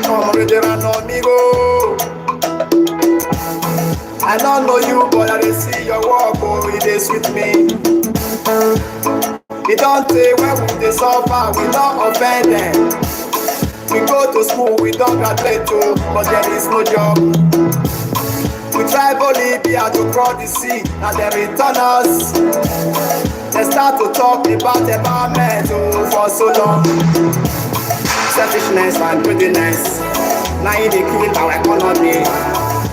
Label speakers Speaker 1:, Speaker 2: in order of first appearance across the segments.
Speaker 1: Comrade ERANOMIGHO. I don't know you, but I see your work, oh, it is with me. We don't say when we suffer, we don't offend them. We go to school, we don't graduate too, but there is no job. We travel Libya to cross the sea, and they return us. They start to talk about environment for so long. Selfishness and greediness, now they kill our economy.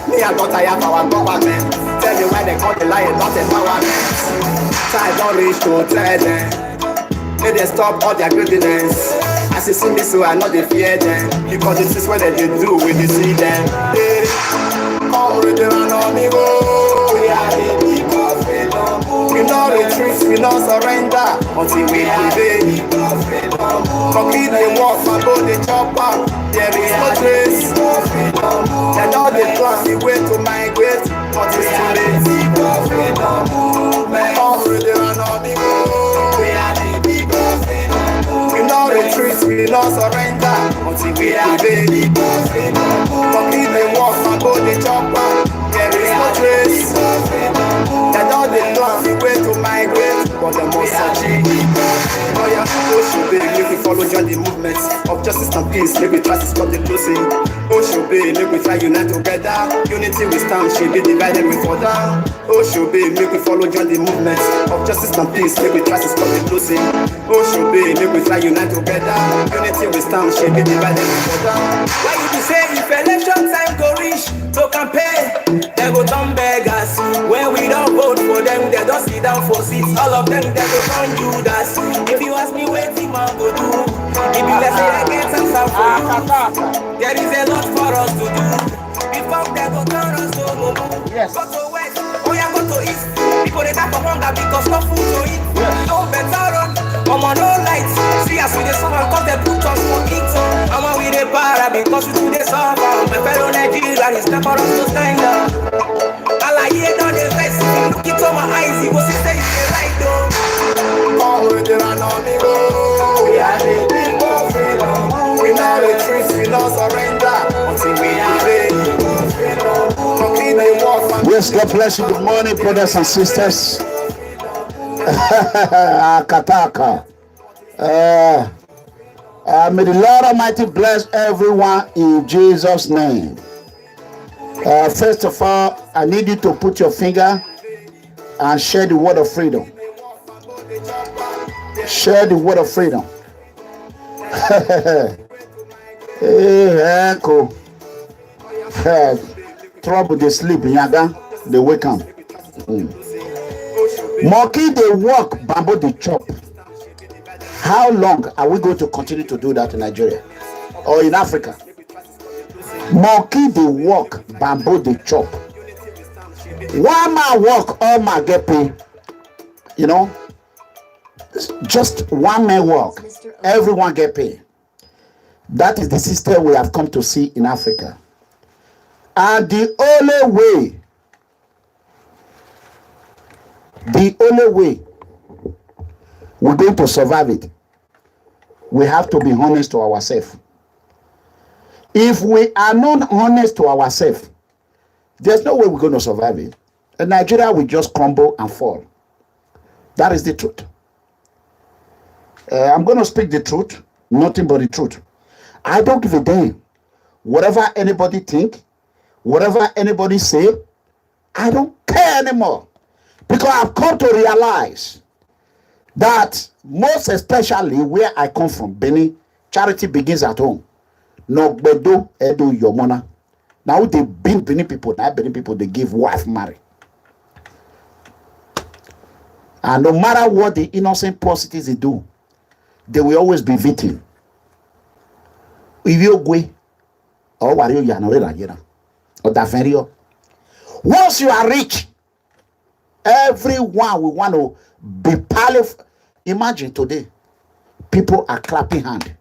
Speaker 1: Me and daughter have our government. Tell me why they call the lie about empowerment. Time don't reach to tell them. May they stop all their greediness. As you see me, so I know they fear them. Because this is what they do when you see them. Hey, Comrade ERANOMIGHO. We are the people of freedom. We no retreat, we no surrender until we prevail. Complete the work, my body chop up. There is no trace. They know they plan the way to migrate, but it's too late. Comrade ERANOMIGHO. We are the people of freedom. We no retreat, we no surrender until we prevail. Complete the work, my body chop up. There is no trace. They know they plan the way to migrate, but they must achieve. Oh yeah, Oshobé, make we follow join the movements of justice and peace. Make we try to stop the closing. Oshobé, make we try unite together. Unity we stand, should be divided we fall down. Oshobé, make we follow join the movements of justice and peace. Make we try to stop the closing. Oshobé, make we try unite together. Unity we stand, should be divided we fall down. Why you be say if election time go reach to campaign, they go turn beggars. When we don't vote for them, they don't sit down for seats. All of them, they go turn Judas. If you ask me what the man go do, if you let's say I get some stuff for you, there is a lot for us to do. Before they go turn us to move. Yes. Go to west, oh yeah, go to east. People they die for hunger because no food to eat. Yes. No better run, I'm on no lights. See us with the sun because they put us for it. I'm on with the para because we do the suffer. My fellow Nigerian is time for us to stand up. All I hear down the face, look into my eyes, he was say it's the right though. Comrade ERANOMIGHO. We are the people of freedom. We no retreat, we no surrender until we prevail.
Speaker 2: Yes, God bless you. Good morning, brothers and sisters. Kataka. May the Lord Almighty bless everyone in Jesus' name. First of all, I need you to put your finger and share the word of freedom. Share the word of freedom. Hey, echo. Trouble they sleep, yaga, they wake up. Monkey they walk, bamboo they chop. How long are we going to continue to do that in Nigeria or in Africa? Monkey they walk, bamboo they chop. One man walk, all man get paid. You know, just one man walk, everyone get paid. That is the system we have come to see in Africa. And the only way we're going to survive it, we have to be honest to ourselves. If we are not honest to ourselves, there's no way we're going to survive it. And Nigeria will just crumble and fall. That is the truth. I'm going to speak the truth, nothing but the truth. I don't give a damn. Whatever anybody think, whatever anybody say, I don't care anymore. Because I've come to realize that most especially where I come from, Benin, charity begins at home. No bedo edo yomona. Now they Benin people, now Benin people, they give wife marry. And no matter what the innocent prostitutes they do, they will always be victim. If you go, or what you are once you are rich, everyone will want to be powerful. Imagine today, people are clapping hand.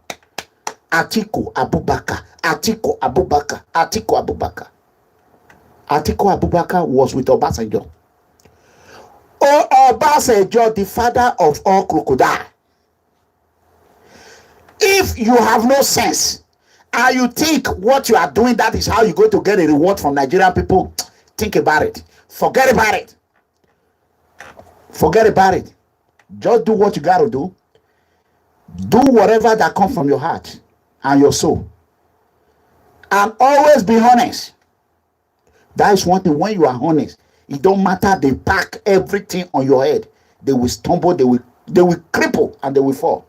Speaker 2: ATIKU ABUBAKAR, ATIKU ABUBAKAR, ATIKU ABUBAKAR. ATIKU ABUBAKAR was with Obasanjo. Oh, Obasanjo, the father of all crocodiles. If you have no sense and you think what you are doing, that is how you're going to get a reward from Nigerian people, think about it. Forget about it. Forget about it. Just do what you got to do. Do whatever that comes from your heart and your soul. And always be honest. That is one thing. When you are honest, it don't matter. They pack everything on your head. They will stumble, they will cripple, and they will fall.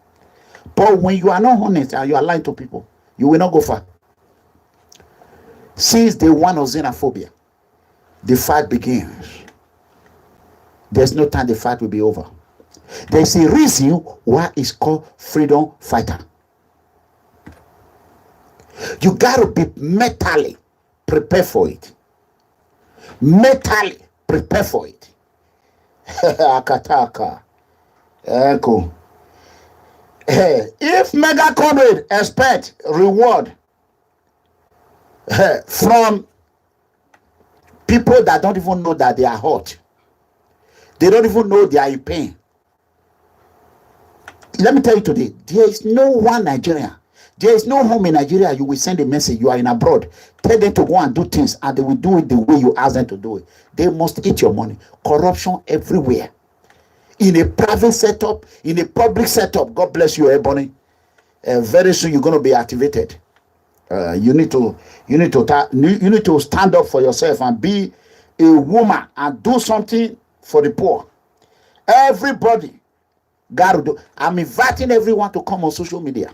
Speaker 2: But when you are not honest and you are lying to people, you will not go far. Since day one of xenophobia, the fight begins. There's no time the fight will be over. There's a reason why it's called freedom fighter. You got to be mentally prepared for it. Mentally prepare for it. Akataka. Echo. If MEGACOMRADE expect reward from people that don't even know that they are hurt, they don't even know they are in pain. Let me tell you today, there is no one Nigerian. There is no home in Nigeria you will send a message. You are in abroad. Tell them to go and do things, and they will do it the way you ask them to do it. They must eat your money. Corruption everywhere. In a private setup, in a public setup. God bless you, Ebony. Very soon you're going to be activated. You need to stand up for yourself and be a woman and do something for the poor. Everybody got to do. I'm inviting everyone to come on social media.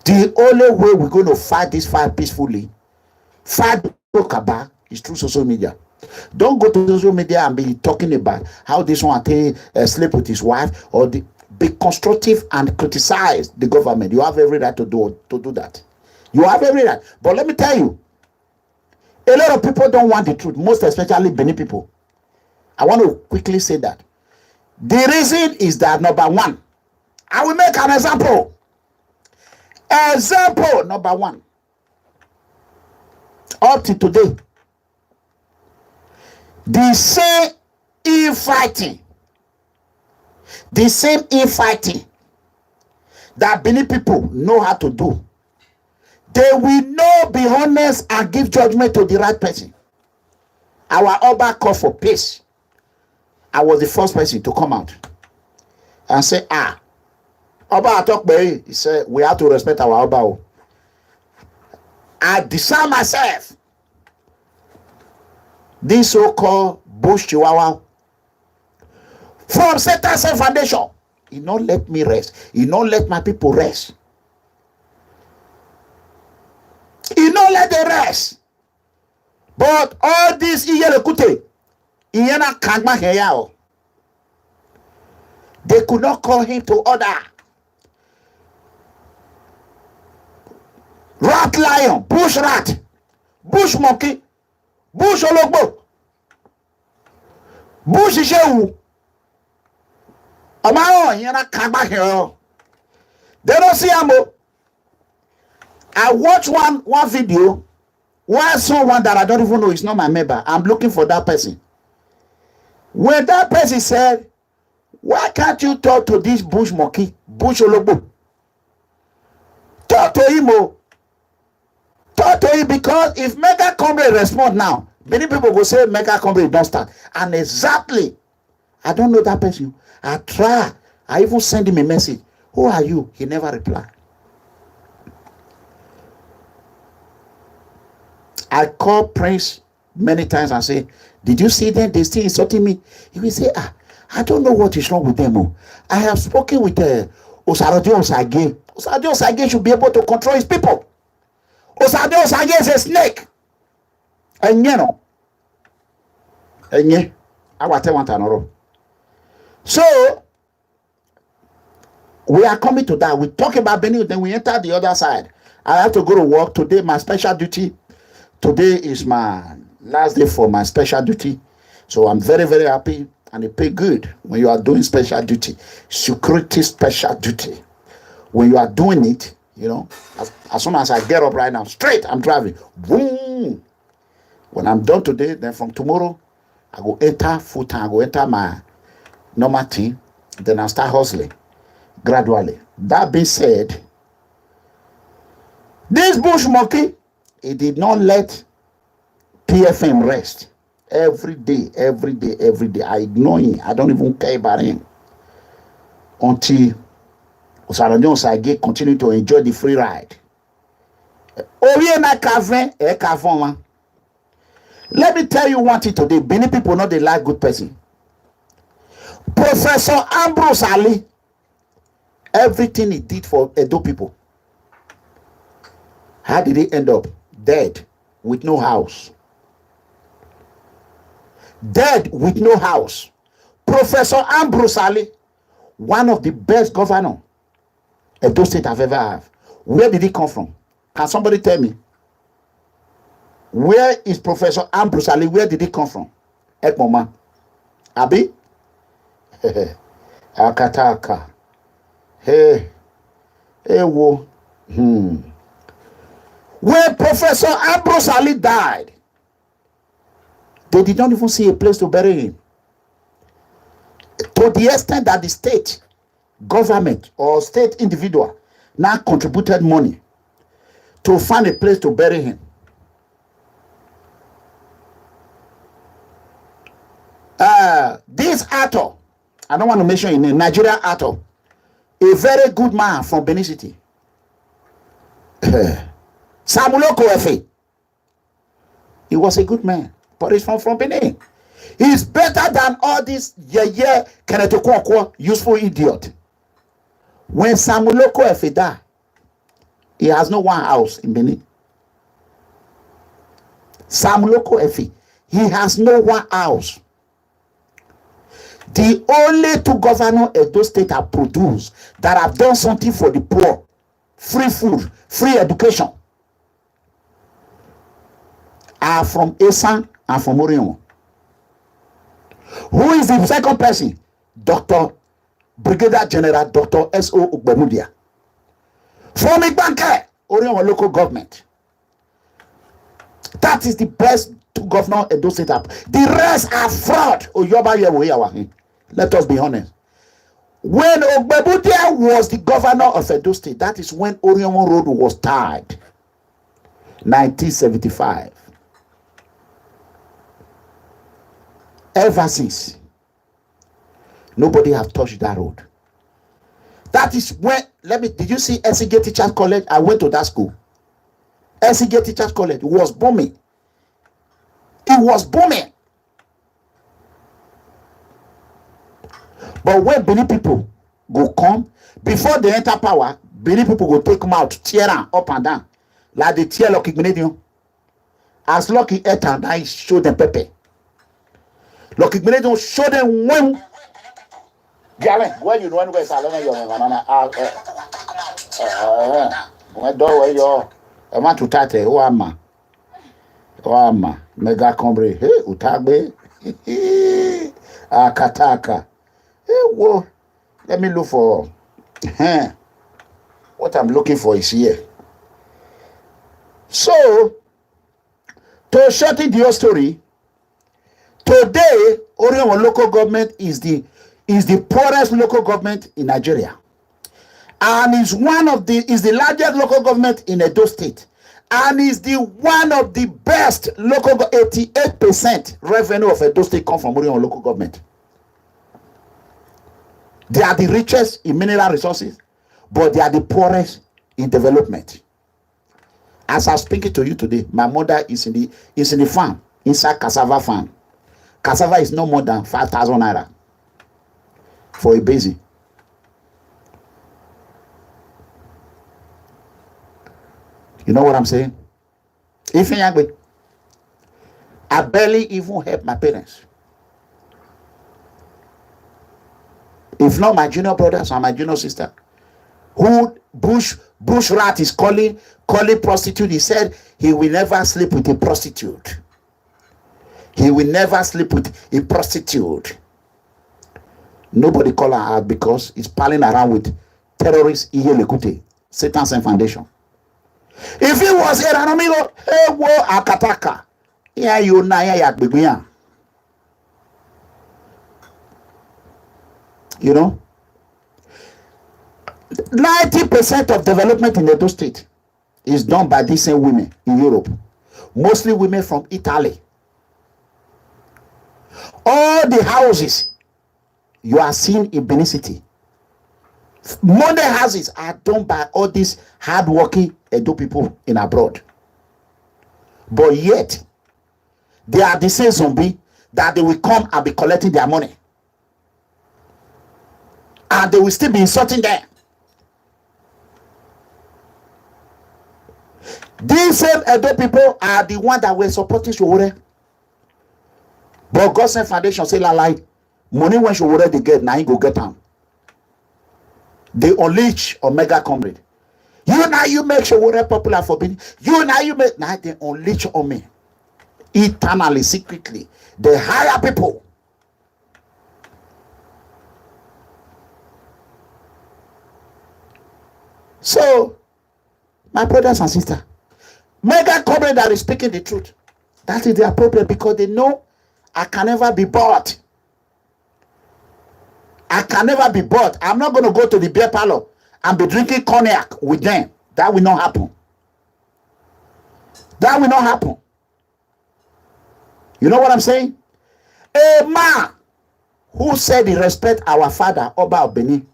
Speaker 2: The only way we're going to fight this fight peacefully, fight Kaba, is through social media. Don't go to social media and be talking about how this one sleep with his wife, or be constructive and criticize the government. You have every right to do that. You have every right. But let me tell you, a lot of people don't want the truth, most especially Benin people. I want to quickly say that. The reason is that, number one, I will make an example. Example number one. Up to today, the same infighting that Benin people know how to do, they will not be honest and give judgment to the right person. Our Oba called for peace. I was the first person to come out and say, Oba Atokbe, he said, we have to respect our Oba. I disarm myself. This so-called Bush Chihuahua from SATANSENT Foundation, he not let me rest. He not let my people rest. He not let them rest. But all this Iyelekute, Iyena Kangma Heyao, they could not call him to order. Rat lion, bush rat, bush monkey, bush ologbo, bush ishewu. Amao Iyena Kangma Heyao. They don't see Amo. I watched one video where someone that I don't even know is not my member. I'm looking for that person. When that person said, why can't you talk to this bush monkey, bush ologbo? Talk to him, talk to him, because if MEGACOMRADE respond now, many people will say MEGACOMRADE don't start. And exactly, I don't know that person. I try. I even send him a message. Who are you? He never replied. I call Prince many times and say, did you see them? They still insulting me. He will say, I don't know what is wrong with them. I have spoken with OSARODION Osagie. OSARODION Osagie should be able to control his people. OSARODION Osagie is a snake. And you know, I will tell one. So, we are coming to that. We talk about Benin, then we enter the other side. I have to go to work today. My special duty. Today is my last day for my special duty. So I'm very, very happy, and it pay good when you are doing special duty. Security special duty. When you are doing it, you know, as soon as I get up right now, straight, I'm driving. Boom. When I'm done today, then from tomorrow, I go enter full time. I go enter my normal team. Then I start hustling. gradually. That being said, this bush monkey, he did not let PFM rest. Every day, I ignore him. I don't even care about him until OSARODION Osagie continue to enjoy the free ride. Let me tell you one thing today. Many people know they like good person. Professor Ambrose Ali, everything he did for Edo people, how did he end up? Dead with no house. Dead with no house. Professor Ambrose Ali, one of the best governors Edo State have ever had. Where did he come from? Can somebody tell me? Where is Professor Ambrose Ali? Where did he come from? Ekmoma. Abi? Akataka. Hey. Hey, wo. When Professor Ambrose Ali died, they did not even see a place to bury him. To the extent that the state government or state individual now contributed money to find a place to bury him. This actor, I don't want to mention his name, Nigerian actor, a very good man from Benin City. Samuloko Efe. He was a good man, but he's from Benin. He's better than all this Kenetokoko useful idiot. When Samuloko Efe died, he has no one house in Benin. Samuloko Efe, he has no one house. The only two governors Edo State have produced that have done something for the poor, free food, free education, are from Esan and from Orion. Who is the second person? Dr. Brigadier General Dr. S.O. Ugbemudia. From Igbanke, Orion local government. That is the best two governors Edo State have. The rest are fraud. Let us be honest. When Ogbebudia was the governor of Edo State, that is when Orion Road was tied. 1975. Ever since, nobody have touched that road. That is when, did you see SAGA Teachers College? I went to that school. SAGA Teachers College was booming. It was booming. But when Benin people go come, before they enter power, Benin people go take them out, tear them up and down. Like they tear Lucky Grenadian. As Lucky enter, now he show them pepper. Lucky Grenadian show them when. When you know when Salome, you're when doorway, you're a man to tate, Oama. MEGACOMRADE, hey, Utagbe, Akataka. Well, let me look for what I'm looking for is here. So, to shorten the whole story, today Orion local government is the poorest local government in Nigeria, and is the largest local government in Edo State, and is the one of the best local. 88% revenue of Edo State come from Orion local government. They are the richest in mineral resources, but they are the poorest in development. As I'm speaking to you today, my mother is in the farm, inside cassava farm. Cassava is no more than 5,000 naira for a basin. You know what I'm saying? I barely even help my parents. If not my junior brothers and my junior sister, who Bush Rat is calling prostitute, he said he will never sleep with a prostitute. He will never sleep with a prostitute. Nobody call her out because he's palling around with terrorists, SATANSENT Foundation. If it was ERANOMIGHO, hey, wo akataka. Yeah, you na ya begin. You know, 90% of development in Edo State is done by these same women in Europe, mostly women from Italy. All the houses you are seeing in Benin City, modern houses are done by all these hardworking Edo people in abroad. But yet, they are the same zombie that they will come and be collecting their money. And they will still be insulting them. These same Edo people are the ones that were supporting SOWORE. But GODSENT Foundation say like money when SOWORE they get, now he go get them. They unleash on MEGACOMRADE. You make SOWORE popular for Benin. Now they unleash on me. Eternally, secretly. They hire people. So, my brothers and sisters, MEGACOMRADE that is speaking the truth. That is their problem, because they know I can never be bought. I can never be bought. I'm not going to go to the beer parlor and be drinking cognac with them. That will not happen. That will not happen. You know what I'm saying? A man who said he respect our father, Oba of Benin,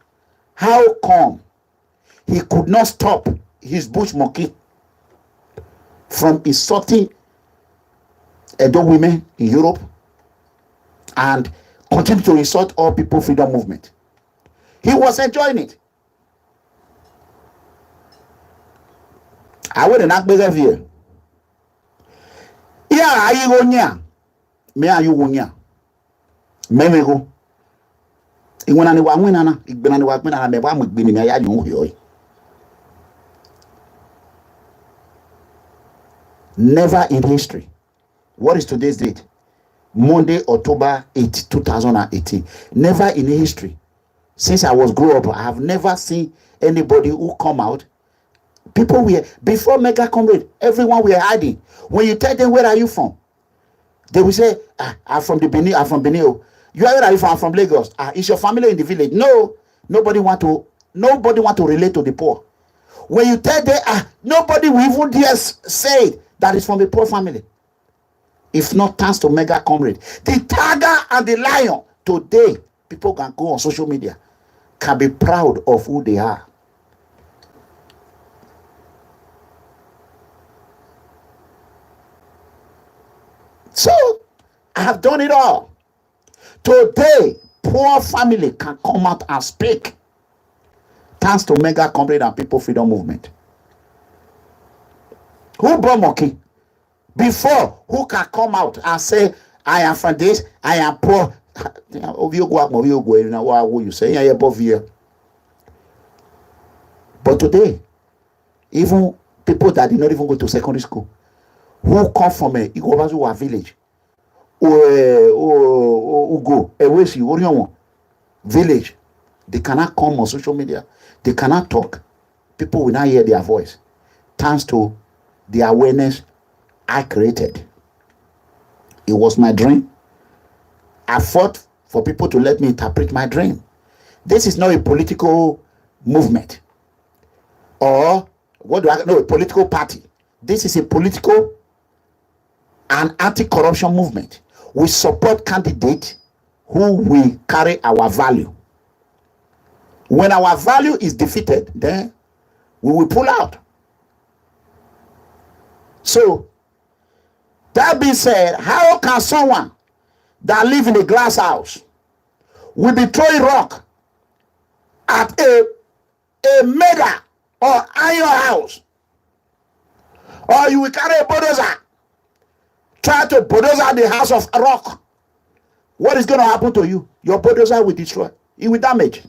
Speaker 2: how come he could not stop his bush monkey from insulting Edo women in Europe and continue to insult all people freedom movement? He was enjoying it. I wouldn't act better here. Yeah, I go nya. Me are you wonya. Me go. Iwana ni wa nwina na, igbena ni wa gbena na me ba mu gbeni me ya yun hoyo. Never in history. What is today's date? Monday, October 8, 2018. Never in history. Since I was grown up, I have never seen anybody who come out. People were, before MEGACOMRADE, everyone were hiding. When you tell them, where are you from? They will say, I'm from the Benin, I'm from Benin. Where are you from? I'm from Lagos. Is your family in the village? No. Nobody want to relate to the poor. When you tell them, nobody will even dare say that is from a poor family. If not thanks to MEGACOMRADE. The tiger and the lion, today, people can go on social media, can be proud of who they are. So, I have done it all. Today, poor family can come out and speak. Thanks to MEGACOMRADE and People Freedom Movement. Who brought monkey? Before, who can come out and say, I am from this, I am poor. You say, but today, even people that did not even go to secondary school, who come from a village, village, they cannot come on social media, they cannot talk, people will not hear their voice, thanks to the awareness I created. It was my dream. I fought for people to let me interpret my dream. This is not a political movement or a political party. This is a political and anti-corruption movement. We support candidates who will carry our value. When our value is defeated, then we will pull out. So, that being said, how can someone that live in a glass house will be throwing rock at a mega or iron house? Or you will carry a bulldozer, try to bulldozer the house of rock. What is going to happen to you? Your bulldozer will destroy. It will damage.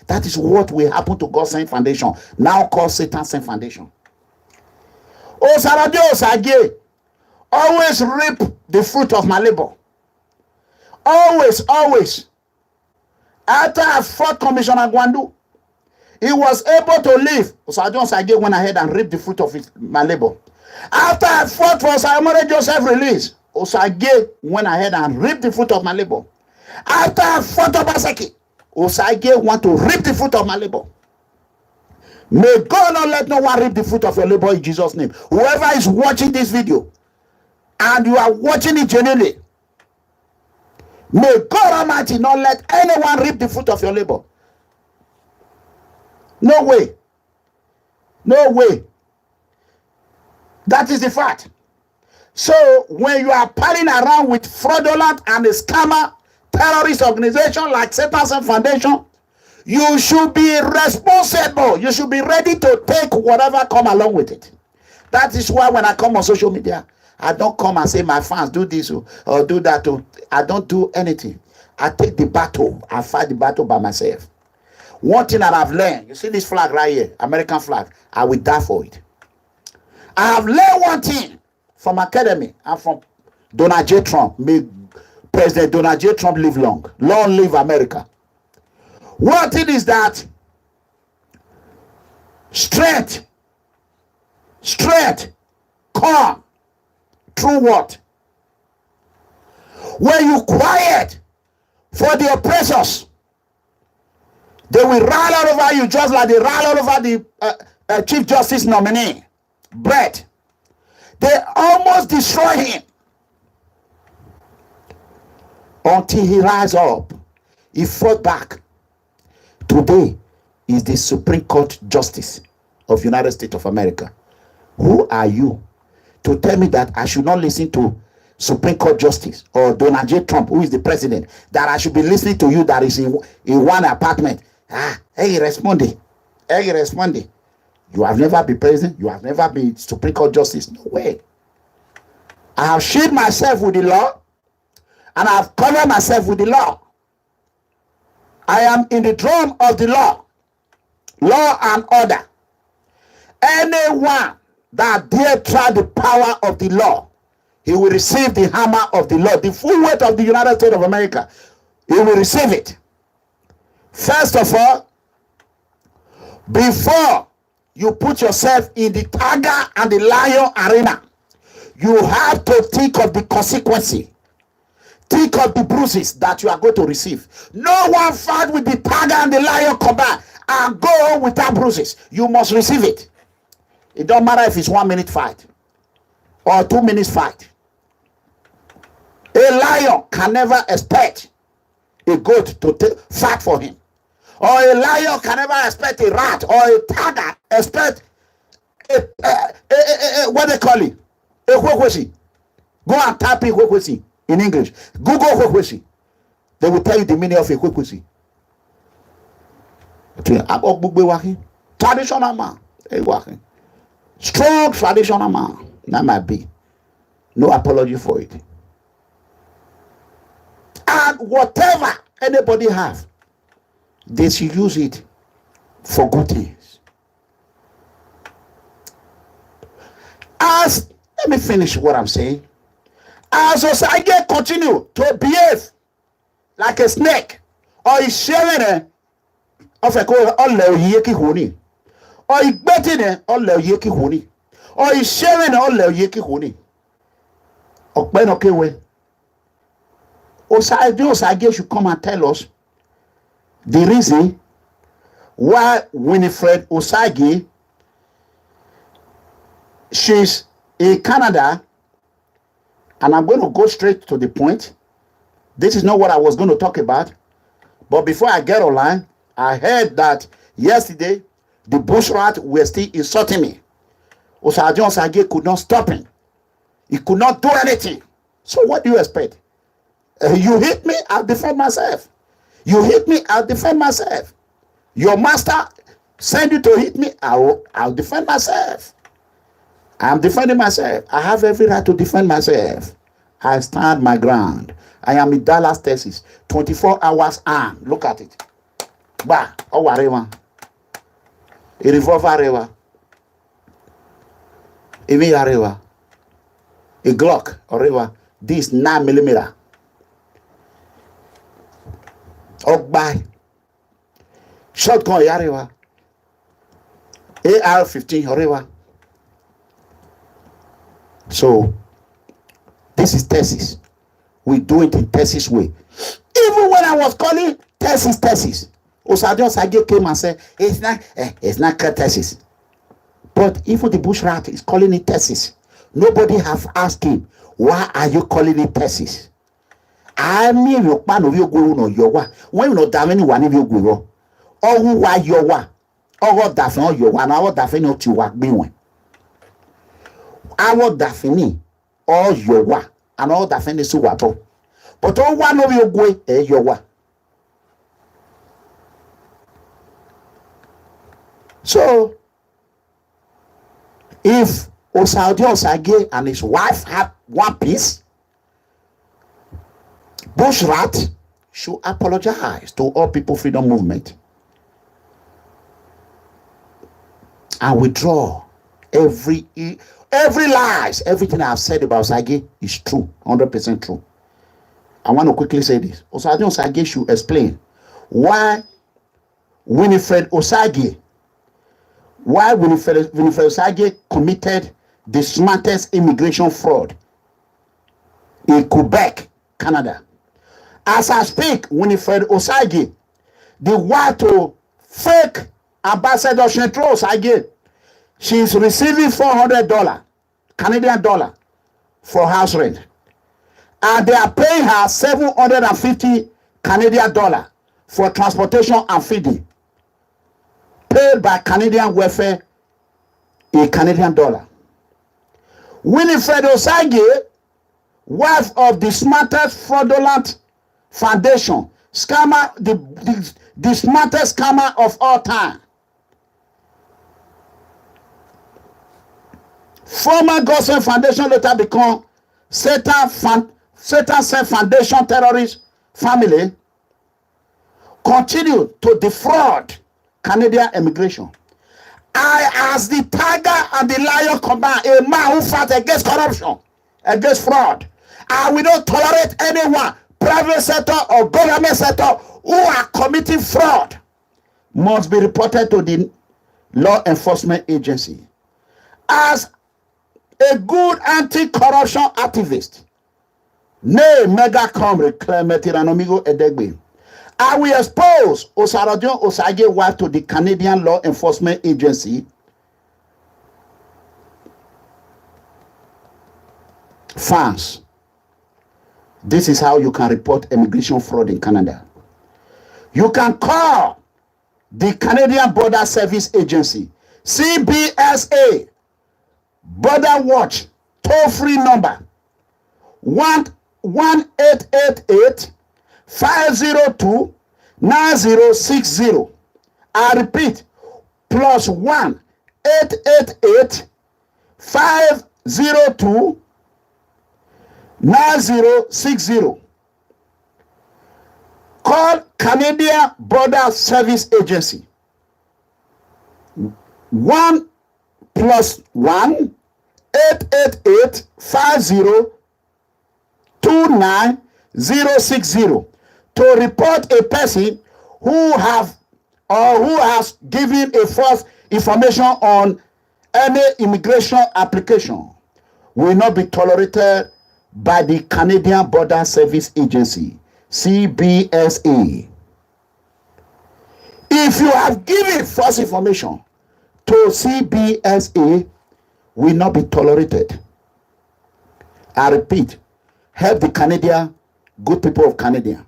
Speaker 2: That is what will happen to GODSENT Foundation, now called SATANSENT Foundation. OSARODION, Osagie, always reap the fruit of my labor. Always, always. After I fought Commissioner Gwandu, he was able to leave. OSARODION, Osagie went ahead and reaped the fruit of my labor. After I fought for Simon Joseph release, Osagie went ahead and reaped the fruit of my labor. After I fought Obaseki, Osagie want to reap the fruit of my labor. May God not let no one reap the fruit of your labor in Jesus' name. Whoever is watching this video and you are watching it genuinely, may God Almighty not let anyone reap the fruit of your labor. No way. No way. That is the fact. So when you are palling around with fraudulent and a scammer terrorist organization like SATANSENT Foundation, you should be responsible. You should be ready to take whatever come along with it. That is why when I come on social media, I don't come and say my fans do this or do that. I don't do anything. I take the battle. I fight the battle by myself. One thing that I've learned, you see this flag right here, American flag, I will die for it. I have learned one thing from academy and from Donald J. Trump. May President Donald J. Trump live long. Long live America. One thing is that strength come through what? When you quiet for the oppressors, they will rally all over you just like they rally all over the Chief Justice nominee, Brett. They almost destroy him until he rise up. He fought back. Today is the Supreme Court Justice of United States of America. Who are you to tell me that I should not listen to Supreme Court Justice or Donald J. Trump, who is the president, that I should be listening to you that is in one apartment? Hey, responde. You have never been president. You have never been Supreme Court Justice. No way. I have shielded myself with the law and I have covered myself with the law. I am in the drum of the law and order. Anyone that dare try the power of the law, he will receive the hammer of the law, the full weight of the United States of America. He will receive it. First of all, before you put yourself in the tiger and the lion arena, you have to think of the consequence. Think of the bruises that you are going to receive. No one fight with the tiger and the lion combined and go without bruises. You must receive it. It don't matter if it's 1 minute fight or 2 minutes fight. A lion can never expect a goat to fight for him. Or a lion can never expect a rat or a tiger expect what they call it? A huehuesi. Go and type in huehuesi in English. Google huehuesi. They will tell you the meaning of a huehuesi. Traditional man. Strong traditional man. That might be. No apology for it. And whatever anybody have, they should use it for good things. Let me finish what I'm saying. As Osagie continue to behave like a snake, or is sharing of a call all yeki honi, or is betting all yeki honi, or is sharing all yeki honi. Okay, Osagie should come and tell us the reason why Winifred Osagie, she's in Canada, and I'm going to go straight to the point. This is not what I was going to talk about, but before I get online, I heard that yesterday the bushrat were still insulting me. Osagie could not stop him. He could not do anything. So what do you expect? You hit me, I'll defend myself. You hit me, I'll defend myself. Your master send you to hit me, I'll defend myself. I'm defending myself. I have every right to defend myself. I stand my ground. I am in Dallas, Texas. 24 hours armed. Look at it. Bah, oh whatever. A revolver rewa. A rewa. A Glock or rewa. This 9mm. Ogbai. Shotgun yarewa. AR-15 horewa. So this is Texas. We do it in Texas way. Even when I was calling Texas, Osagie Osagie came and said, it's not thesis. But even the bush rat is calling it thesis. Nobody have asked him, why are you calling it thesis? I mean, you pan of your go no yowa. When you know damn one of your go. Or who why yowa? Or what daffy your one hour daffy not to work me one. Our daffy or yowa and all daffy is so wapo. But all one of your go yowa. So if Osarodioh Osagie and his wife had one piece, Bushrat should apologize to all people freedom movement and withdraw every lies. Everything I have said about Osagie is true, 100% true. I want to quickly say this. Osarodioh Osagie should explain why Winifred Osagie Osagie committed the smartest immigration fraud in Quebec, Canada. As I speak, Winifred Osagie, the wife to fake Ambassador Shentro Osagie, she is receiving $400 Canadian dollar for house rent, and they are paying her $750 Canadian dollar for transportation and feeding, paid by Canadian welfare in Canadian dollar. Winifred Osagie, wife of the smartest fraudulent foundation, scammer, the smartest scammer of all time. Former GODSENT Foundation later become SATANSENT Foundation terrorist family, continue to defraud Canadian immigration. I, as the tiger and the lion combined, a man who fights against corruption, against fraud, I will not tolerate anyone, private sector or government sector, who are committing fraud, must be reported to the law enforcement agency. As a good anti-corruption activist, nay, MEGACOMRADE, ERANOMIGHO, EDEGBE, I will expose OSARODION Osagie wife to the Canadian Law Enforcement Agency. Fans, this is how you can report immigration fraud in Canada. You can call the Canadian Border Service Agency, CBSA, Border Watch, toll-free number 1888 502 9060. I repeat, +1 888 502 9060. Call Canadian Border Service Agency. 1 +1 888 502 9060 to report a person who has given a false information on any immigration application. Will not be tolerated by the Canadian Border Service Agency, CBSA. If you have given false information to CBSA, will not be tolerated. I repeat, help the Canadian, good people of Canada.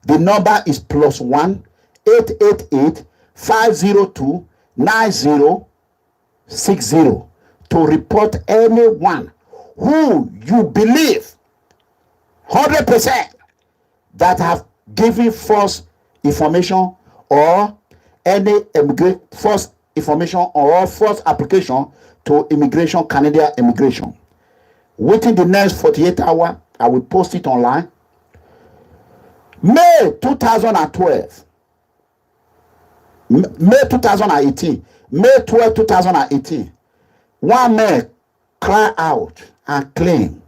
Speaker 2: The number is +1 888 502 9060 to report anyone who you believe 100% that have given false information or any false information or false application to immigration, Canadian immigration. Within the next 48 hours, I will post it online. May 2012, May 2018, May 12, 2018, one man cried out and claimed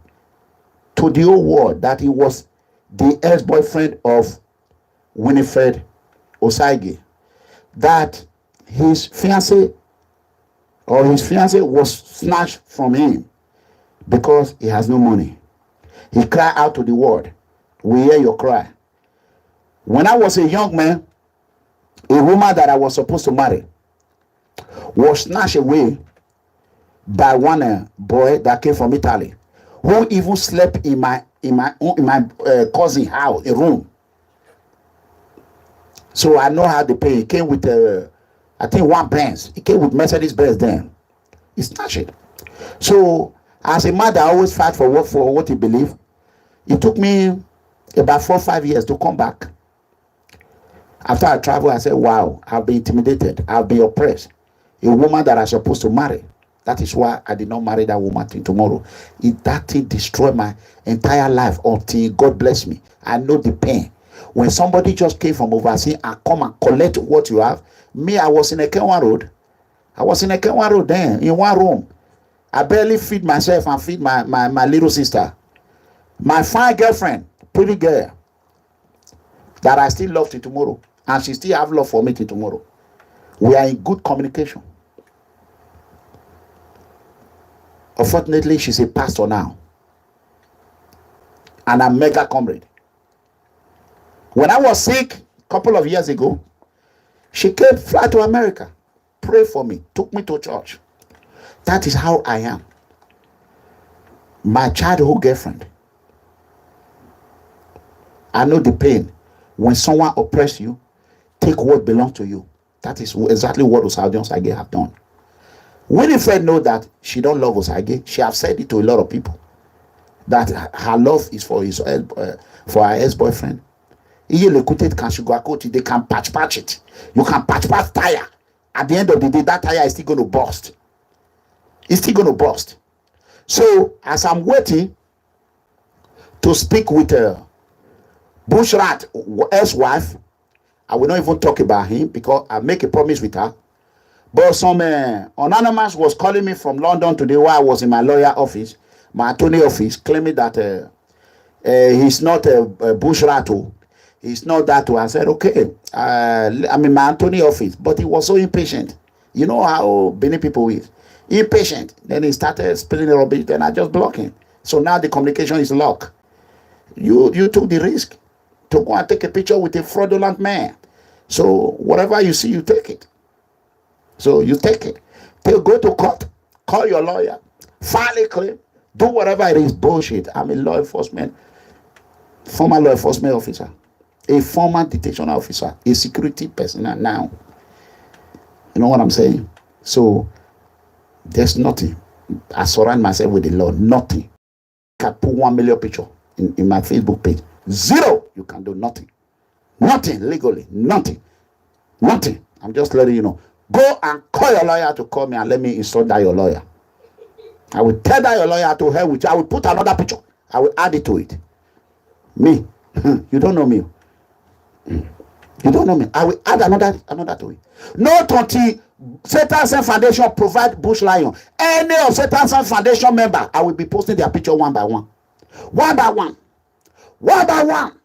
Speaker 2: to the whole world that he was the ex-boyfriend of Winifred Osagie, that his fiancée was snatched from him because he has no money. He cried out to the world, we hear your cry. When I was a young man, A woman that I was supposed to marry was snatched away by one boy that came from Italy, who even slept in my cousin house, a room. So I know how they pay. It came with I think one Benz. It came with Mercedes Benz then. He snatched it. So as a man that always fight for what he believe, it took me about 4 or 5 years to come back. After I traveled, I said, wow, I've been intimidated. I've been oppressed. A woman that I'm supposed to marry. That is why I did not marry that woman till tomorrow. That thing destroyed my entire life until God bless me. I know the pain. When somebody just came from overseas and come and collect what you have. Me, I was in a Kenwan Road. I was in a Kenwan Road then, in one room. I barely feed myself and feed my little sister. My fine girlfriend, pretty girl, that I still love till tomorrow. And she still have love for me till tomorrow. We are in good communication. Unfortunately, she's a pastor now. And I'm mega comrade. When I was sick a couple of years ago, she came fly to America, prayed for me, took me to church. That is how I am. My childhood girlfriend. I know the pain. When someone oppresses you, take what belongs to you. That is exactly what Osagie have done. Winifred know that she don't love Osagie. She have said it to a lot of people. That her love is for her ex-boyfriend. They can patch it. You can patch tire. At the end of the day, that tire is still going to burst. It's still going to burst. So, as I'm waiting to speak with Bushrat, ex-wife, I will not even talk about him because I make a promise with her. But some anonymous was calling me from London today while I was in my lawyer office, my attorney office, claiming that he's not a Bushrat. He's not that way. I said, okay, I'm in my attorney office. But he was so impatient. You know how Benin people is. Impatient. Then he started spilling the rubbish. Then I just blocked him. So now the communication is locked. You took the risk to go and take a picture with a fraudulent man. So whatever you see, you take it. So you take it. Go to court. Call your lawyer. File a claim. Do whatever it is. Bullshit. I'm a law enforcement, former law enforcement officer. A former detention officer, a security personnel now. You know what I'm saying? So there's nothing. I surround myself with the law. Nothing. I can put 1 million picture in my Facebook page. Zero. You can do nothing. Nothing legally. Nothing. Nothing. I'm just letting you know. Go and call your lawyer to call me and let me install that your lawyer. I will tell that your lawyer to hell with you. I will put another picture. I will add it to it. Me. You don't know me. You don't know me. I will add another to it. Not until SATANSENT Foundation provide Bush Lion. Any of SATANSENT Foundation member, I will be posting their picture one by one. One by one. One by one.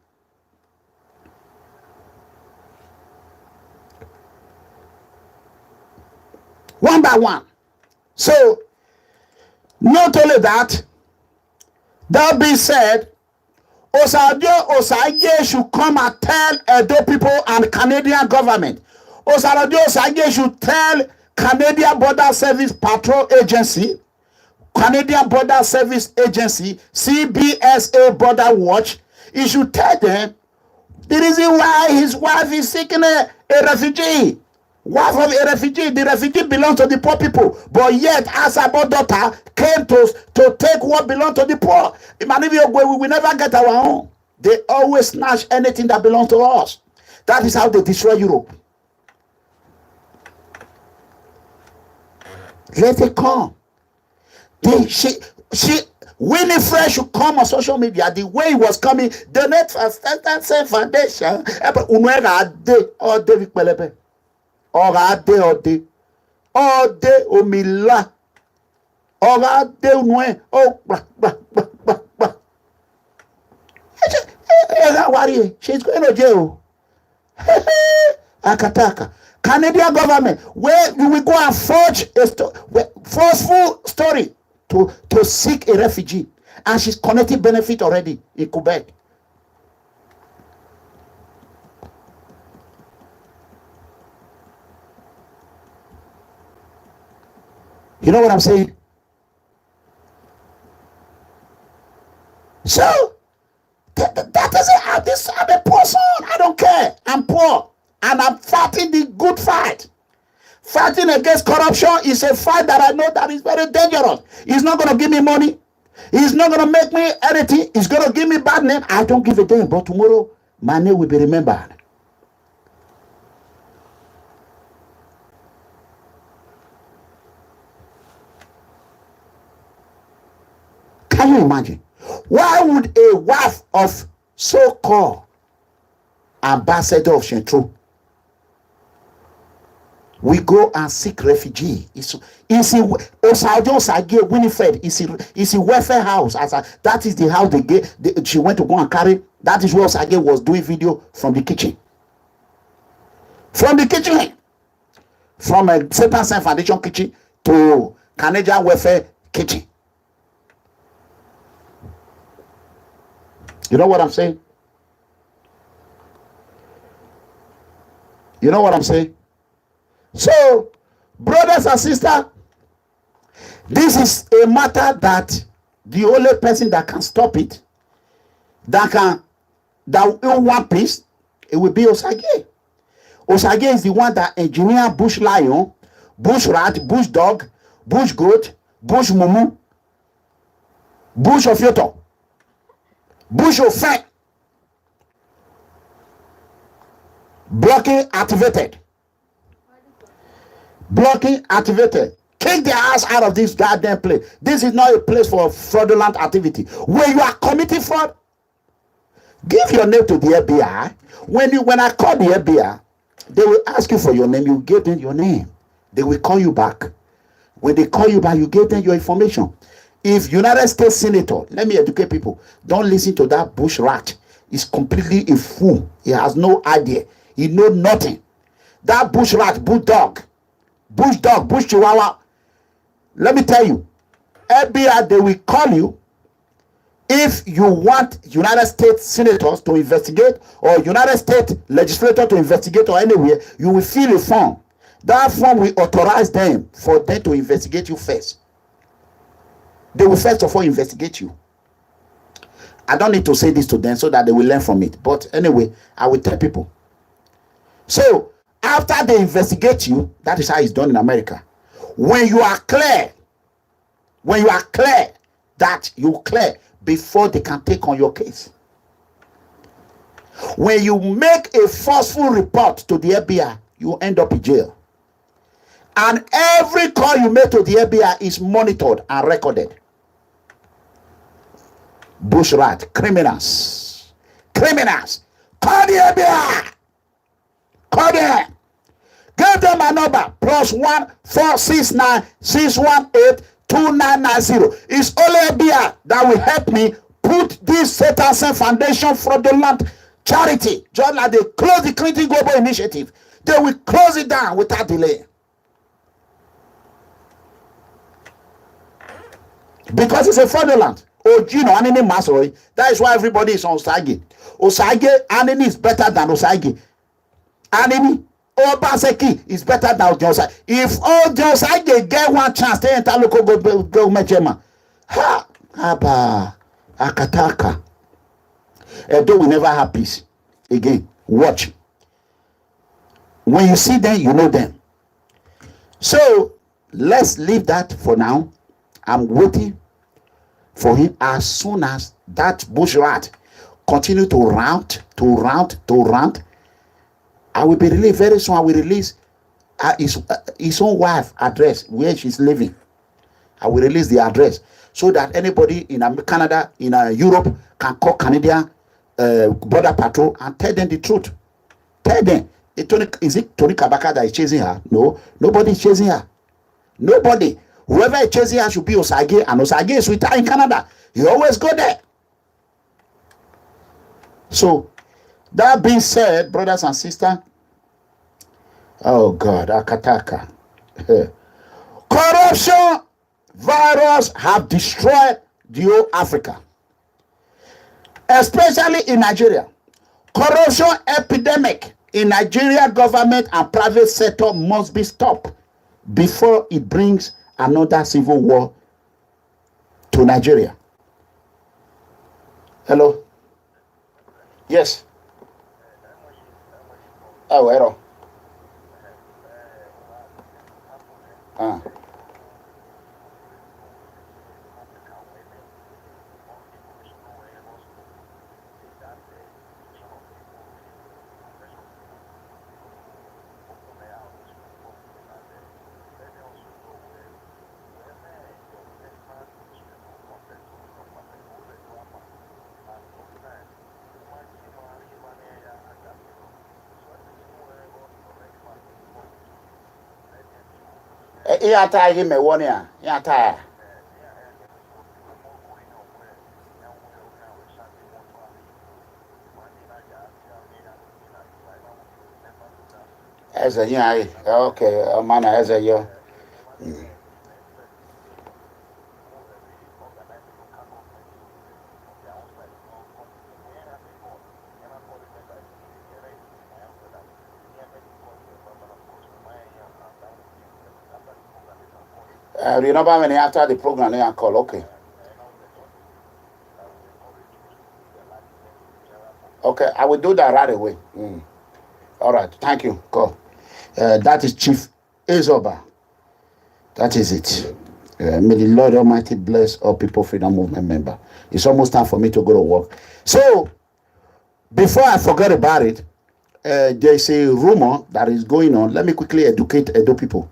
Speaker 2: One by one. So, not only that, that being said, Osagie should come and tell Edo people and Canadian government. Osagie should tell Canadian Border Service Patrol Agency, Canadian Border Service Agency, CBSA Border Watch. He should tell them the reason why his wife is seeking a refugee. Wife of a refugee. The refugee belongs to the poor people. But yet, Asabo daughter came to take what belongs to the poor. We will never get our own. They always snatch anything that belongs to us. That is how they destroy Europe. Let it come. Winifred should come on social media the way he was coming. Donate for SATANSENT Foundation. Ode omila ode unwe she's going to jail. Akataka. Canadian government, where you will go and forge a forceful story to seek a refugee, and she's connecting benefit already in Quebec. You know what I'm saying? So that is it. I'm a poor son. I don't care. I'm poor. And I'm fighting the good fight. Fighting against corruption is a fight that I know that is very dangerous. He's not going to give me money. He's not going to make me anything. He's going to give me bad name. I don't give a damn. But tomorrow, my name will be remembered. Can you imagine? Why would a wife of so-called ambassador of Shentru we go and seek refugee? It's Osagie Winifred. It's a welfare house. That is the house she went to go and carry. That is where Osagie was doing video from the kitchen. From the kitchen. From a SATANSENT Foundation kitchen to Canadian welfare kitchen. You know what I'm saying? You know what I'm saying? So, brothers and sisters, this is a matter that the only person that can stop it, that will want peace, it will be Osagie. Osagie is the one that engineer bush lion, bush rat, bush dog, bush goat, bush mumu, bush of yoto, bush of fat, blocking activated. Blocking activated. Kick their ass out of this goddamn place. This is not a place for fraudulent activity. When you are committing fraud, give your name to the FBI. When I call the FBI, they will ask you for your name. You give them your name. They will call you back. When they call you back, you give them your information. If United States Senator, let me educate people, don't listen to that bush rat. He's completely a fool. He has no idea. He knows nothing. That bush rat, bush dog, bush chihuahua. Let me tell you, FBI, they will call you if you want United States senators to investigate or United States legislator to investigate or anywhere. You will fill a form. That form will authorize them for them to investigate you first. They will first of all investigate you. I don't need to say this to them so that they will learn from it. But anyway, I will tell people. So, after they investigate you, that is how it's done in America. When you are clear that you clear before they can take on your case. When you make a forceful report to the FBI, you end up in jail. And every call you make to the FBI is monitored and recorded. Bushrat, criminals. Call the FBI. Call them. Give them a number. +1 469 618 2990. It's only FBI that will help me put this SATANSENT Foundation fraudulent charity. Just like they close the Clinton Global Initiative. They will close it down without delay. Because it's a fraudulent. That is why everybody is on Osagie. Osagie, Anini is better than Osagie. Anini, Obaseki is better than Osagie. If Osagie get one chance, they enter local government chairman. Ha! Aba! Akataka. Edo will never have peace. Again, watch. When you see them, you know them. So, let's leave that for now. I'm waiting for him as soon as that bush rat continue to rant. I will be released very soon. I will release his own wife address where she's living. I will release the address so that anybody in Canada, in Europe can call Canadian border patrol and tell them the truth. Tell them, is it Tony Kabaka that is chasing her? No, nobody is chasing her. Nobody. Whoever is chasing her should be Osagie, and Osagie is with her in Canada. You always go there. So, that being said, brothers and sisters, oh God, Akataka. Corruption virus have destroyed the whole Africa, especially in Nigeria. Corruption epidemic in Nigeria government and private sector must be stopped before it brings another civil war to Nigeria. Hello? Yes. Oh, well. Yeah, tie him a 1 year. Yeah, tie. As a yeah, okay, a man as a year. You know how many after the program they are called, okay. Okay, I will do that right away. All right, thank you. Go. That is Chief Ezoba. That is it. May the Lord Almighty bless all People Freedom Movement member. It's almost time for me to go to work. So, before I forget about it, there's a rumor that is going on. Let me quickly educate Edo people.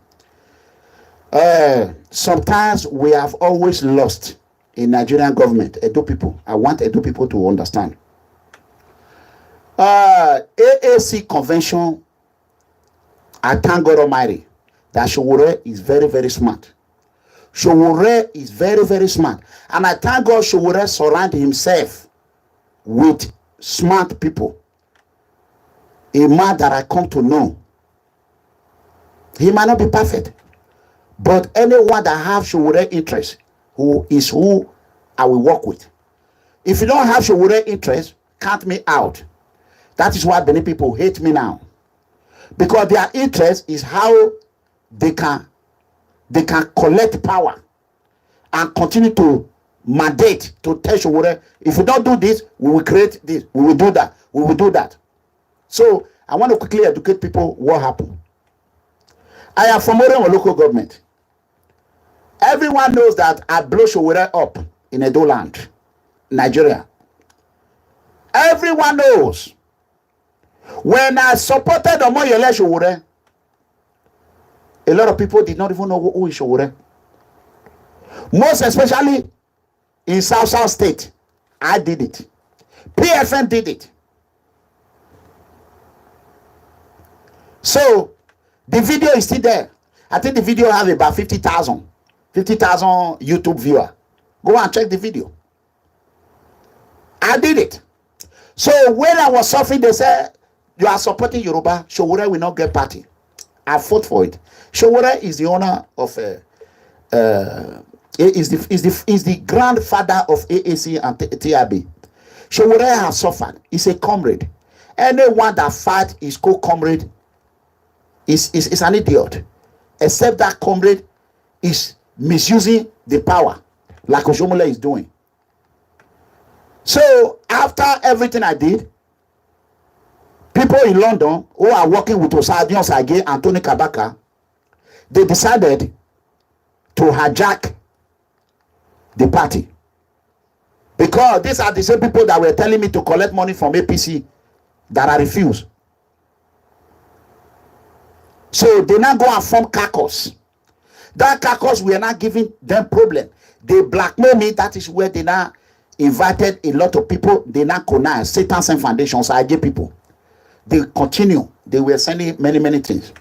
Speaker 2: Sometimes we have always lost in Nigerian government, Edo people. I want Edo people to understand. AAC convention, I thank God Almighty that SOWORE is very, very smart. SOWORE is very, very smart. And I thank God SOWORE surround himself with smart people. A man that I come to know. He might not be perfect. But anyone that have SOWORE interest, who I will work with. If you don't have SOWORE interest, count me out. That is why many people hate me now. Because their interest is how they can collect power and continue to mandate to tell SOWORE, if you don't do this, we will create this, we will do that, we will do that. So I want to quickly educate people what happened. I am from Orengo local government. Everyone knows that I blow SOWORE up in Edo land, Nigeria. Everyone knows. When I supported OMOYELE SOWORE, a lot of people did not even know who is SOWORE. Most especially in South State, I did it. PFN did it. So, the video is still there. I think the video has about 50,000 YouTube viewers. Go and check the video. I did it. So, when I was suffering, they said, you are supporting Yoruba, SOWORE will not get party. I fought for it. SOWORE is the owner of is the grandfather of AAC and TIB. SOWORE has suffered. He's a comrade. Anyone that fights his co-comrade is an idiot. Except that comrade is misusing the power, like Oshomole is doing. So after everything I did, people in London who are working with Osagie and Tony Kabaka, they decided to hijack the party. Because these are the same people that were telling me to collect money from APC that I refused. So they now go and form caucus. That caucus, we are not giving them problem. They blackmail me. That is where they now invited a lot of people. They now connive SATANSENT foundations, I get people. They continue. They were sending many things.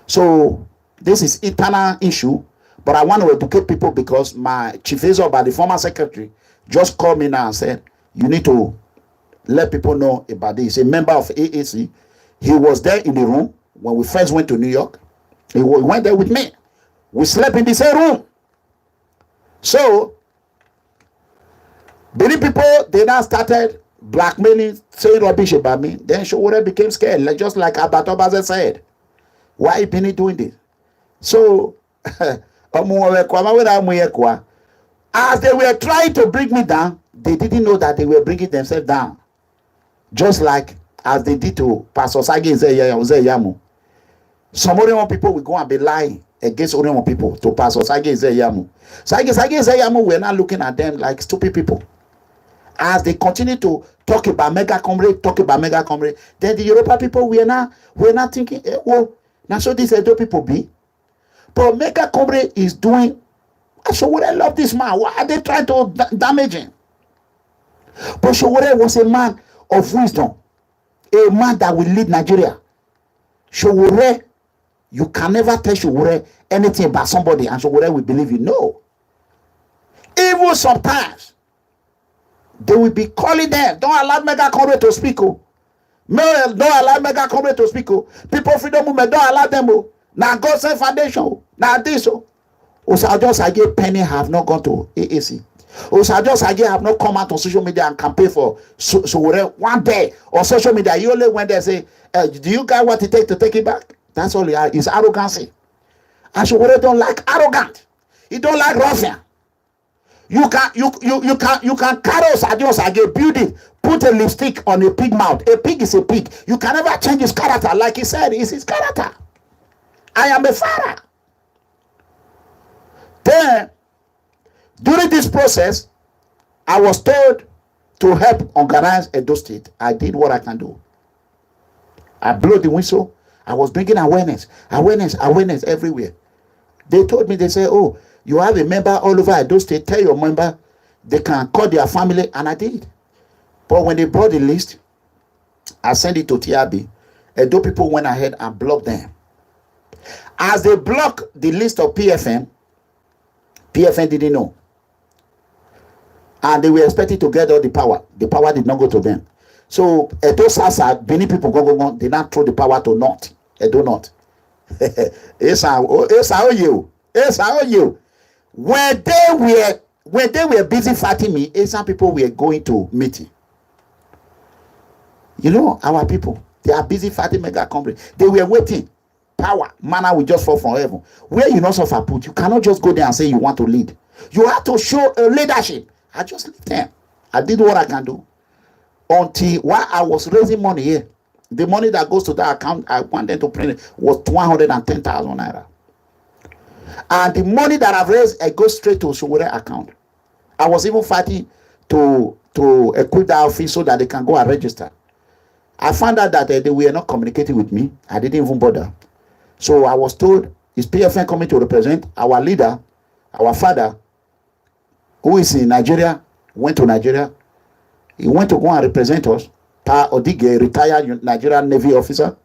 Speaker 2: So this is eternal issue. But I want to educate people because my Chief Ezoba, the former secretary, just called me now and said, you need to let people know about this. He's a member of AAC. He was there in the room when we first went to New York. He went there with me. We slept in the same room. So, many people, they now started blackmailing, saying rubbish about me. Then SOWORE became scared, just like Abatobaze said. Why is Benny doing this? So, As they were trying to bring me down, they didn't know that they were bringing themselves down. Just like as they did to Pastor Osagie Zeyamu. Some Oremo people will go and be lying against Oremo people to Pastor Osagie Zeyamu. Osagie Zeyamu, we're not looking at them like stupid people. As they continue to talk about MEGACOMRADE, then the Yoruba people, we're not thinking, well, now so these Edo people be. But MEGACOMRADE is doing, SOWORE love this man. Why are they trying to damage him? But SOWORE was a man of wisdom, a man that will lead Nigeria. SOWORE, you can never tell SOWORE anything about somebody and SOWORE will believe you. No. Even sometimes, they will be calling them. Don't allow MEGACOMRADE to speak. Don't allow MEGACOMRADE to speak. People freedom movement, don't allow them. Now GODSENT Foundation. Now this. Osagie Penny have not gone to AAC. Osagie have not come out on social media and campaign for SOWORE one day on social media. You only when they say, do you guys want to take it back? That's all it is, arrogancy. And SOWORE don't like arrogant. He don't like ruffian. You can carry Osagie, build it, put a lipstick on a pig mouth. A pig is a pig. You can never change his character. Like he said, it's his character. I am a father. Then, during this process, I was told to help organize Edo State. I did what I can do. I blew the whistle. I was bringing awareness everywhere. They told me, they said, oh, you have a member all over Edo State. Tell your member they can call their family, and I did. But when they brought the list, I sent it to TRB. Edo people went ahead and blocked them. As they blocked the list of PFM didn't know. And they were expected to get all the power. The power did not go to them. So Edo Sasa, many people go, they not throw the power to North. Edo North. When they were busy fighting me, some people were going to meeting. You know, our people, they are busy fighting MEGACOMRADE. They were waiting. Power, manna will just fall from heaven. Where you not suffer put, you cannot just go there and say you want to lead. You have to show a leadership. I just left them. I did what I can do. Until while I was raising money here, the money that goes to that account, I wanted to print it, was 110,000 naira. And the money that I've raised, I go straight to SOWORE account. I was even fighting to equip the office so that they can go and register. I found out that they were not communicating with me. I didn't even bother. So I was told, is PFN coming to represent our leader, our father, who is in Nigeria, went to Nigeria. He went to go and represent us. Pa Odige, retired Nigerian Navy officer.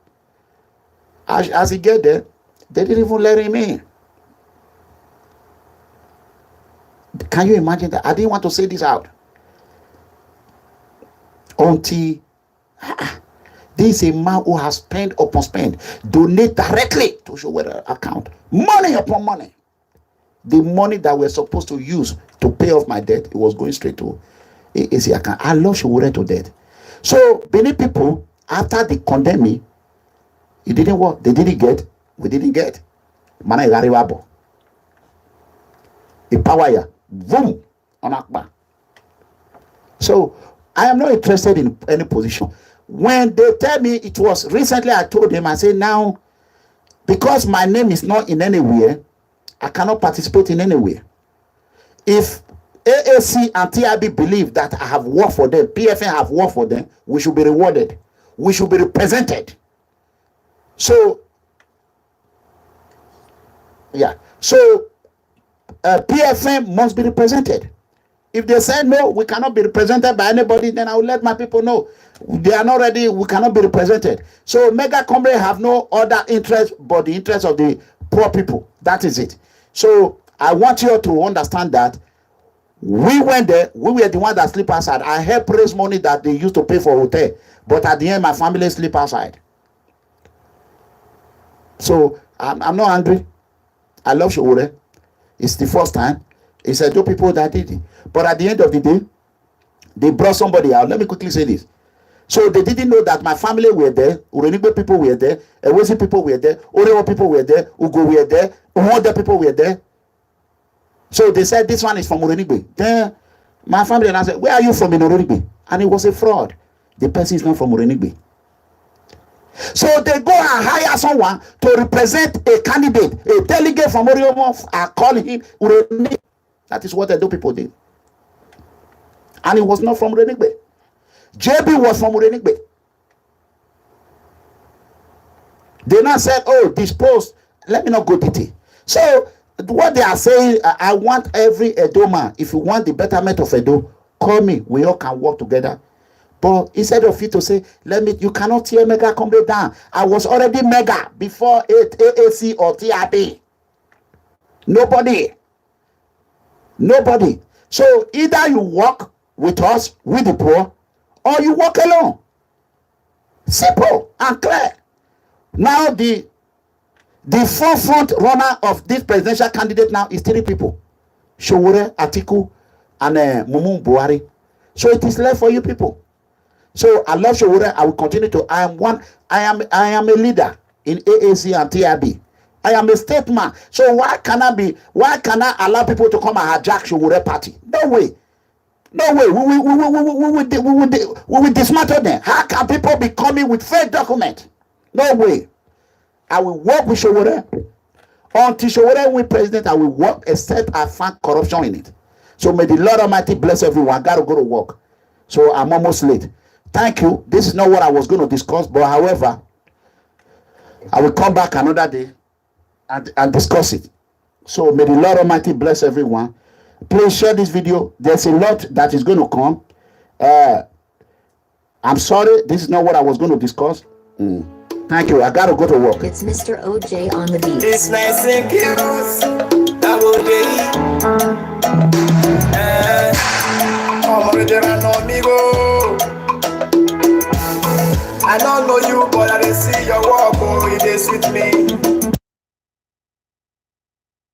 Speaker 2: As he get there, they didn't even let him in. Can you imagine that? I didn't want to say this out. Until this is a man who has spent upon spend, donate directly to SOWORE account, money upon money. The money that we're supposed to use to pay off my debt, it was going straight to AAC account. I love SOWORE to death. So many people, after they condemn me, it didn't work. They didn't get. We didn't get. Mana igariwabo. A power ya, boom, on Akbar. So I am not interested in any position. When they tell me it was recently, I told them, I said, now, because my name is not in anywhere, I cannot participate in anywhere. If AAC and TIB believe that I have worked for them, PFN have worked for them, we should be rewarded. We should be represented. So, yeah. So, PFN must be represented. If they say no, we cannot be represented by anybody, then I will let my people know. They are not ready, we cannot be represented. So MEGACOMRADE have no other interest but the interest of the poor people. That is it. So I want you to understand that we went there, we were the one that sleep outside. I helped raise money that they used to pay for hotel. But at the end, my family sleep outside. So I'm not angry. I love SOWORE. It's the first time. It's a dope people that did it. But at the end of the day, they brought somebody out. Let me quickly say this. So they didn't know that my family were there, Urenigbe people were there, Ewesi people were there, Orewa people were there, Ugo were there, Umoda people were there. So they said this one is from Orenigbe. Then my family and I said, where are you from in Orenigbe? And it was a fraud. The person is not from Orenigbe. So they go and hire someone to represent a candidate, a delegate from Oriomo, and call him Urenigbe. That is what the Edo people did. And he was not from Urenigbe. JB was from Urenigbe. They now said, oh, this post, let me not go detail. So what they are saying, I want every Edo man, if you want the betterment of Edo, call me, we all can work together. But instead of you to say, you cannot tear Mega Comrade down. I was already Mega before AAC or TRB. Nobody. So either you work with us, with the poor, or you work alone. Simple and clear. Now the forefront runner of this presidential candidate now is 3 people. SOWORE, ATIKU, and Mumu Buhari. So it is left for you people. So I love SOWORE. I will continue to. I am a leader in AAC and TRB. I am a statesman. So why can I allow people to come and hijack SOWORE party? No way. We will dismantle them. How can people be coming with fake documents? No way. I will work with SOWORE. Until SOWORE win president, I will work except I find corruption in it. So may the Lord Almighty bless everyone. I gotta go to work. So I'm almost late. Thank you. This is not what I was going to discuss, but however, I will come back another day and discuss it. So may the Lord Almighty bless everyone. Please share this video. There's a lot that is going to come. I'm sorry, this is not what I was going to discuss. Thank you. I got to go to work.
Speaker 3: It's Mr. OJ on the beat.
Speaker 1: It's nice and cute. ERANOMIGHO. I don't know you, but I didn't see your walk. Oh, it is with me.